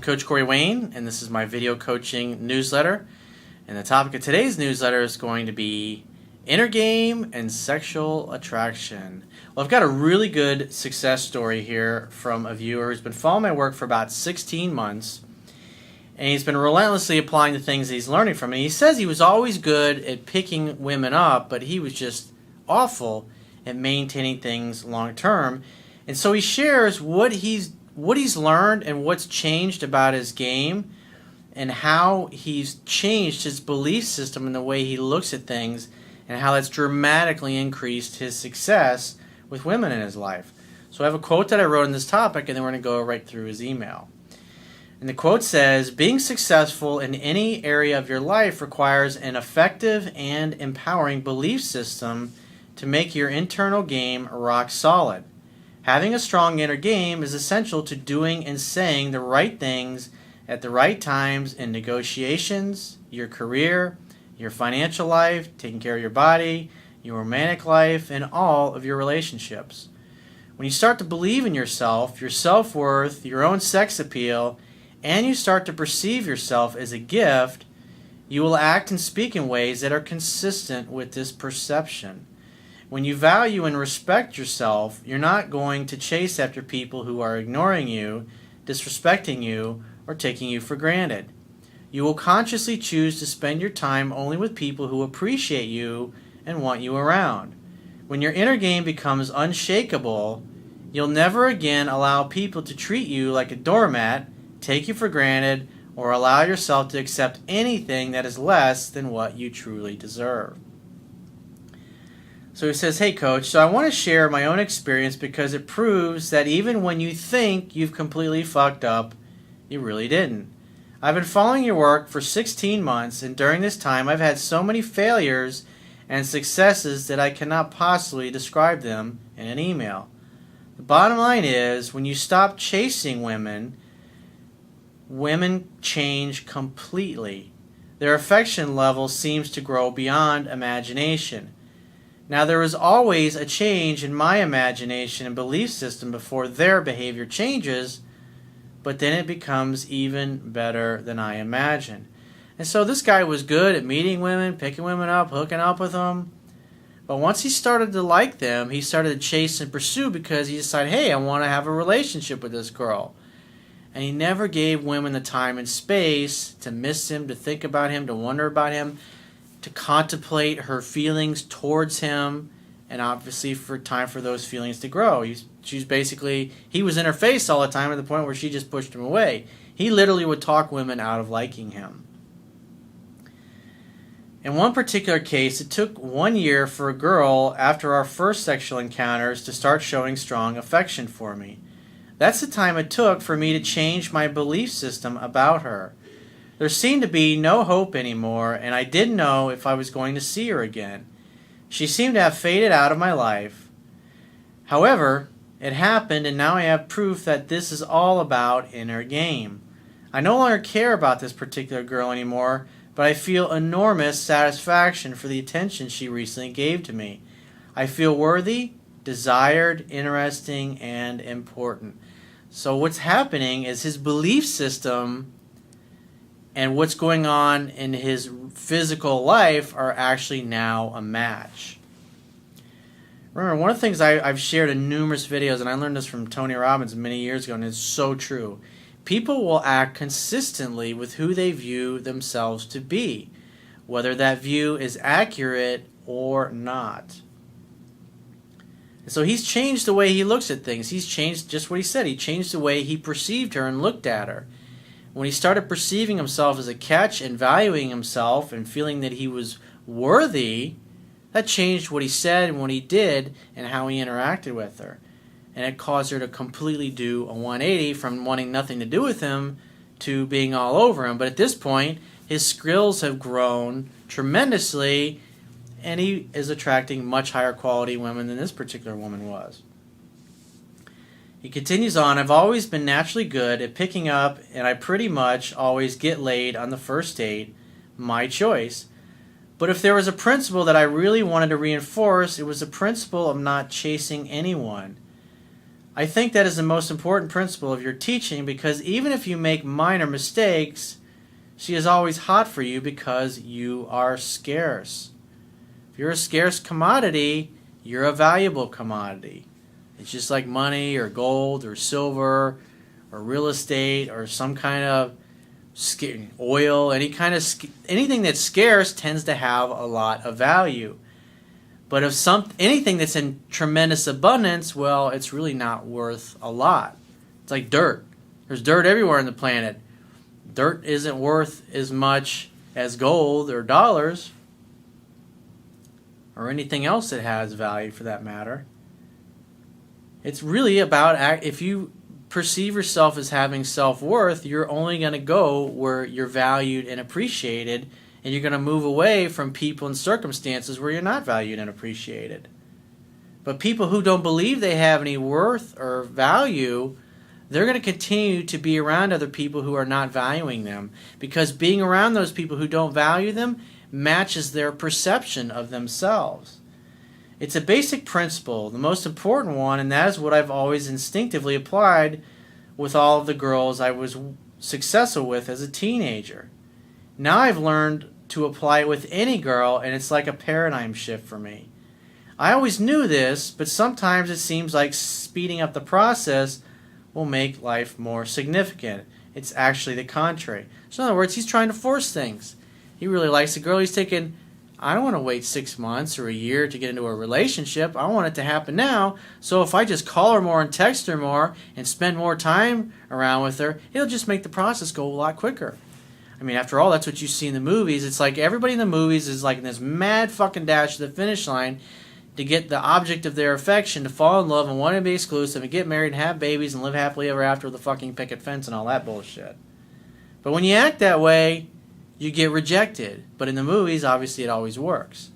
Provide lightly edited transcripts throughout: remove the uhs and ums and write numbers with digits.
Coach Corey Wayne, and this is my video coaching newsletter. And the topic of today's newsletter is going to be inner game and sexual attraction. Well, I've got a really good success story here from a viewer who's been following my work for about 16 months, and he's been relentlessly applying the things that he's learning from me. He says he was always good at picking women up, but he was just awful at maintaining things long term. And so he shares what he's learned and what's changed about his game and how he's changed his belief system and the way he looks at things and how that's dramatically increased his success with women in his life. So I have a quote that I wrote on this topic, and then we're going to go right through his email. And the quote says, "Being successful in any area of your life requires an effective and empowering belief system to make your internal game rock solid. Having a strong inner game is essential to doing and saying the right things at the right times in negotiations, your career, your financial life, taking care of your body, your romantic life, and all of your relationships. When you start to believe in yourself, your self-worth, your own sex appeal, and you start to perceive yourself as a gift, you will act and speak in ways that are consistent with this perception. When you value and respect yourself, you're not going to chase after people who are ignoring you, disrespecting you, or taking you for granted. You will consciously choose to spend your time only with people who appreciate you and want you around. When your inner game becomes unshakable, you'll never again allow people to treat you like a doormat, take you for granted, or allow yourself to accept anything that is less than what you truly deserve." So he says, "Hey coach, so I want to share my own experience because it proves that even when you think you've completely fucked up, you really didn't. I've been following your work for 16 months, and during this time I've had so many failures and successes that I cannot possibly describe them in an email. The bottom line is, when you stop chasing women, women change completely. Their affection level seems to grow beyond imagination. Now, there is always a change in my imagination and belief system before their behavior changes, but then it becomes even better than I imagined." And so this guy was good at meeting women, picking women up, hooking up with them. But once he started to like them, he started to chase and pursue because he decided, hey, I want to have a relationship with this girl. And he never gave women the time and space to miss him, to think about him, to wonder about him, to contemplate her feelings towards him, and obviously for time for those feelings to grow. He was in her face all the time to the point where she just pushed him away. He literally would talk women out of liking him. In one particular case, it took 1 year for a girl after our first sexual encounters to start showing strong affection for me. That's the time it took for me to change my belief system about her. There seemed to be no hope anymore, and I didn't know if I was going to see her again. She seemed to have faded out of my life. However, it happened, and now I have proof that this is all about inner game. I no longer care about this particular girl anymore, but I feel enormous satisfaction for the attention she recently gave to me. I feel worthy, desired, interesting, and important." So what's happening is his belief system and what's going on in his physical life are actually now a match. Remember, one of the things I've shared in numerous videos, and I learned this from Tony Robbins many years ago, and it's so true. People will act consistently with who they view themselves to be, whether that view is accurate or not. And so he's changed the way he looks at things. He's changed just what he said. He changed the way he perceived her and looked at her. When he started perceiving himself as a catch and valuing himself and feeling that he was worthy, that changed what he said and what he did and how he interacted with her. And it caused her to completely do a 180 from wanting nothing to do with him to being all over him. But at this point, his skills have grown tremendously, and he is attracting much higher quality women than this particular woman was. He continues on, "I've always been naturally good at picking up, and I pretty much always get laid on the first date, my choice. But if there was a principle that I really wanted to reinforce, it was the principle of not chasing anyone. I think that is the most important principle of your teaching, because even if you make minor mistakes, she is always hot for you because you are scarce. If you're a scarce commodity, you're a valuable commodity. It's just like money or gold or silver or real estate or some kind of oil. Anything that's scarce tends to have a lot of value. But if anything that's in tremendous abundance, well, it's really not worth a lot. It's like dirt. There's dirt everywhere on the planet. Dirt isn't worth as much as gold or dollars or anything else that has value for that matter. It's really about, if you perceive yourself as having self-worth, you're only going to go where you're valued and appreciated, and you're going to move away from people and circumstances where you're not valued and appreciated. But people who don't believe they have any worth or value, they're going to continue to be around other people who are not valuing them, because being around those people who don't value them matches their perception of themselves. It's a basic principle, the most important one, and that is what I've always instinctively applied with all of the girls I was successful with as a teenager. Now I've learned to apply it with any girl, and it's like a paradigm shift for me. I always knew this, but sometimes it seems like speeding up the process will make life more significant. It's actually the contrary. So in other words, he's trying to force things. He really likes the girl. He's thinking, I don't want to wait 6 months or a year to get into a relationship. I want it to happen now. So if I just call her more and text her more and spend more time around with her, it'll just make the process go a lot quicker. I mean, after all, that's what you see in the movies. It's like everybody in the movies is like in this mad fucking dash to the finish line to get the object of their affection to fall in love and want to be exclusive and get married and have babies and live happily ever after with a fucking picket fence and all that bullshit. But when you act that way, you get rejected. But in the movies, obviously, it always works.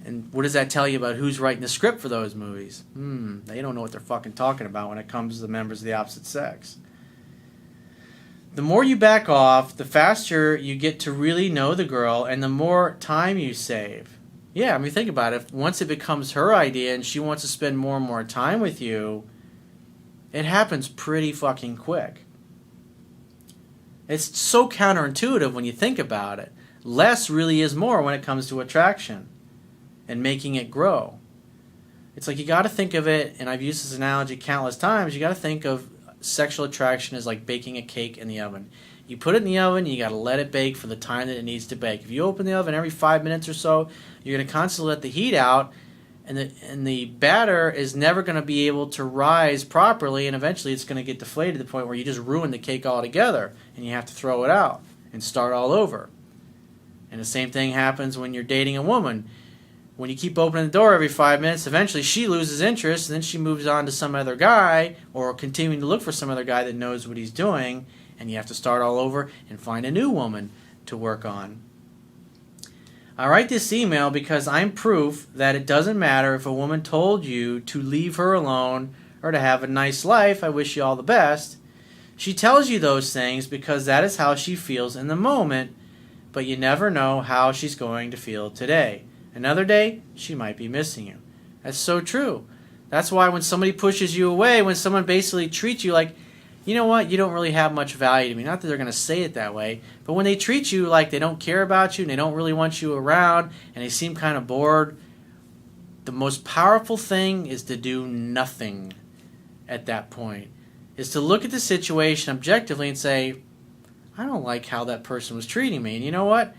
And what does that tell you about who's writing the script for those movies? They don't know what they're fucking talking about when it comes to the members of the opposite sex. The more you back off, the faster you get to really know the girl and the more time you save. Yeah, I mean, think about it. Once it becomes her idea and she wants to spend more and more time with you, it happens pretty fucking quick. It's so counterintuitive when you think about it. Less really is more when it comes to attraction and making it grow. It's like you got to think of it, and I've used this analogy countless times, you got to think of sexual attraction as like baking a cake in the oven. You put it in the oven, you got to let it bake for the time that it needs to bake. If you open the oven every 5 minutes or so, you're going to constantly let the heat out, and the batter is never going to be able to rise properly, and eventually it's going to get deflated to the point where you just ruin the cake altogether, and you have to throw it out and start all over. And the same thing happens when you're dating a woman. When you keep opening the door every 5 minutes, eventually she loses interest, and then she moves on to some other guy, or continuing to look for some other guy that knows what he's doing, and you have to start all over and find a new woman to work on. I write this email because I'm proof that it doesn't matter if a woman told you to leave her alone or to have a nice life. I wish you all the best. She tells you those things because that is how she feels in the moment, but you never know how she's going to feel today. Another day, she might be missing you. That's so true. That's why when somebody pushes you away, when someone basically treats you like, you know what, you don't really have much value to me. Not that they're going to say it that way, but when they treat you like they don't care about you and they don't really want you around and they seem kind of bored, the most powerful thing is to do nothing at that point. Is to look at the situation objectively and say, I don't like how that person was treating me. And you know what?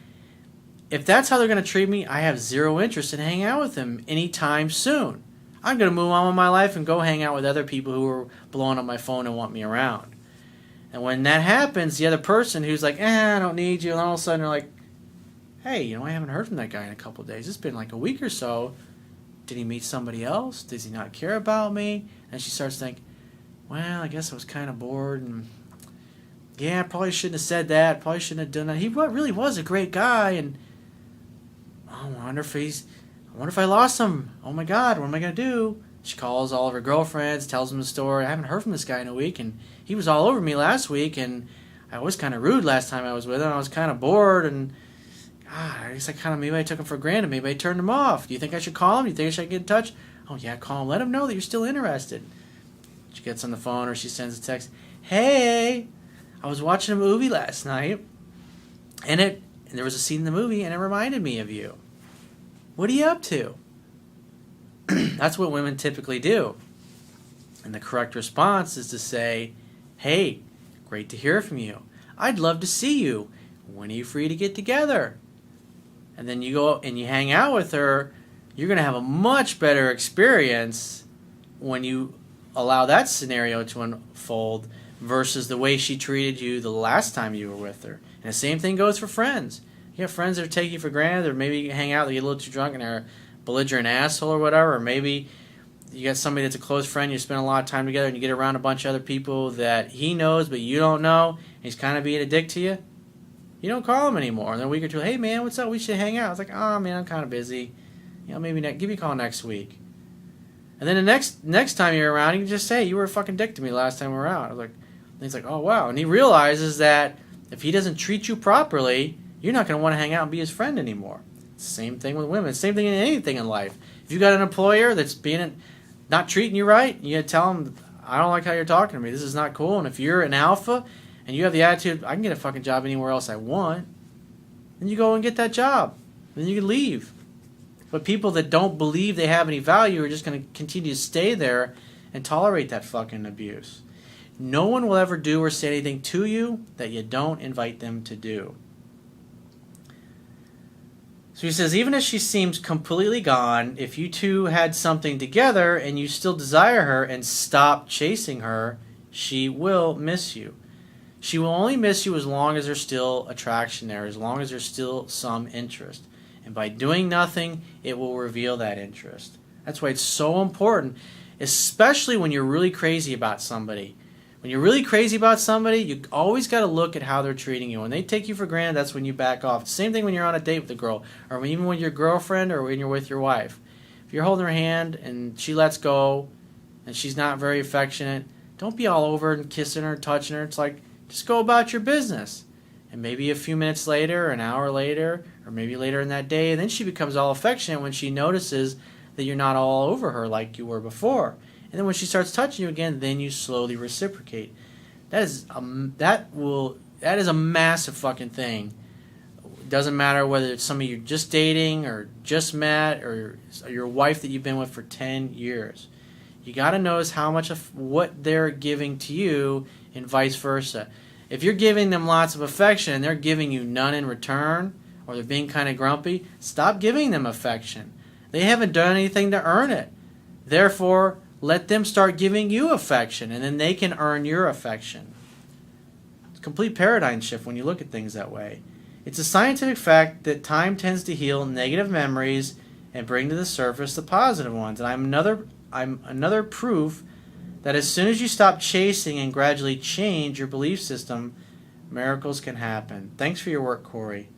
If that's how they're going to treat me, I have zero interest in hanging out with them anytime soon. I'm going to move on with my life and go hang out with other people who are blowing up my phone and want me around. And when that happens, the other person who's like, I don't need you, and all of a sudden they're like, hey, I haven't heard from that guy in a couple of days. It's been like a week or so. Did he meet somebody else? Does he not care about me? And she starts thinking, well, I guess I was kind of bored, and yeah, I probably shouldn't have said that. Probably shouldn't have done that. He really was a great guy, and I wonder if I lost him. Oh my God, what am I going to do? She calls all of her girlfriends, tells them the story. I haven't heard from this guy in a week, and he was all over me last week, and I was kind of rude last time I was with him. I was kind of bored, and I guess maybe I took him for granted. Maybe I turned him off. Do you think I should call him? Do you think I should get in touch? Oh yeah, call him. Let him know that you're still interested. She gets on the phone or she sends a text. Hey, I was watching a movie last night, and there was a scene in the movie, and it reminded me of you. What are you up to? That's what women typically do. And the correct response is to say, hey, great to hear from you. I'd love to see you. When are you free to get together? And then you go and you hang out with her. You're going to have a much better experience when you allow that scenario to unfold versus the way she treated you the last time you were with her. And the same thing goes for friends. You have friends that take you for granted, or maybe you hang out, they get a little too drunk and they're a belligerent asshole or whatever, or maybe you got somebody that's a close friend, you spend a lot of time together and you get around a bunch of other people that he knows but you don't know, and he's kind of being a dick to you. You don't call him anymore. And then a week or two, hey man, what's up? We should hang out. It's like, oh man, I'm kind of busy. Maybe give me a call next week. And then the next time you're around, you can just say, you were a fucking dick to me last time we were out. I was like, and he's like, oh wow. And he realizes that if he doesn't treat you properly, you're not going to want to hang out and be his friend anymore. Same thing with women. Same thing in anything in life. If you got an employer that's not treating you right, you got to tell him, I don't like how you're talking to me. This is not cool. And if you're an alpha and you have the attitude, I can get a fucking job anywhere else I want, then you go and get that job. Then you can leave. But people that don't believe they have any value are just going to continue to stay there and tolerate that fucking abuse. No one will ever do or say anything to you that you don't invite them to do. So he says, even if she seems completely gone, if you two had something together and you still desire her and stop chasing her, she will miss you. She will only miss you as long as there's still attraction there, as long as there's still some interest. And by doing nothing, it will reveal that interest. That's why it's so important, especially when you're really crazy about somebody. When you're really crazy about somebody, you always got to look at how they're treating you. When they take you for granted, that's when you back off. Same thing when you're on a date with a girl, or even when your girlfriend, or when you're with your wife. If you're holding her hand and she lets go, and she's not very affectionate, don't be all over and kissing her, touching her. It's like, just go about your business. And maybe a few minutes later, an hour later, or maybe later in that day, and then she becomes all affectionate when she notices that you're not all over her like you were before. And then when she starts touching you again, then you slowly reciprocate. That is a massive fucking thing. It doesn't matter whether it's somebody you're just dating or just met or your wife that you've been with for 10 years. You got to notice how much of what they're giving to you and vice versa. If you're giving them lots of affection and they're giving you none in return, or they're being kind of grumpy, stop giving them affection. They haven't done anything to earn it. Therefore, let them start giving you affection, and then they can earn your affection. It's a complete paradigm shift when you look at things that way. It's a scientific fact that time tends to heal negative memories and bring to the surface the positive ones. And I'm another proof that as soon as you stop chasing and gradually change your belief system, miracles can happen. Thanks for your work, Corey.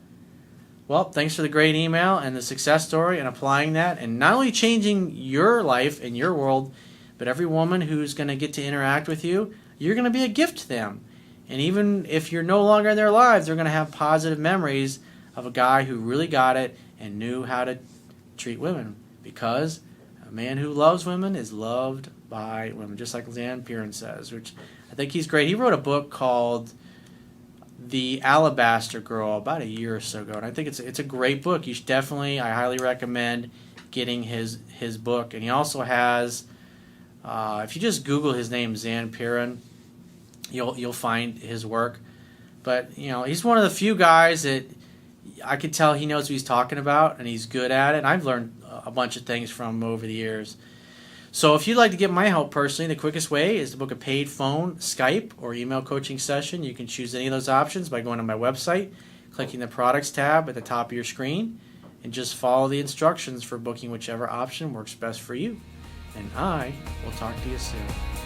Well, thanks for the great email and the success story and applying that, and not only changing your life and your world, but every woman who's going to get to interact with you, you're going to be a gift to them. And even if you're no longer in their lives, they're going to have positive memories of a guy who really got it and knew how to treat women. Because a man who loves women is loved by women, just like Dan Piran says, which I think he's great. He wrote a book called The Alabaster Girl about a year or so ago, and I think it's a great book. You should definitely, I highly recommend getting his book. And he also has, if you just Google his name, Dan Piran, you'll find his work. But he's one of the few guys that I could tell he knows what he's talking about, and he's good at it. And I've learned a bunch of things from him over the years. So if you'd like to get my help personally, the quickest way is to book a paid phone, Skype, or email coaching session. You can choose any of those options by going to my website, clicking the products tab at the top of your screen, and just follow the instructions for booking whichever option works best for you. And I will talk to you soon.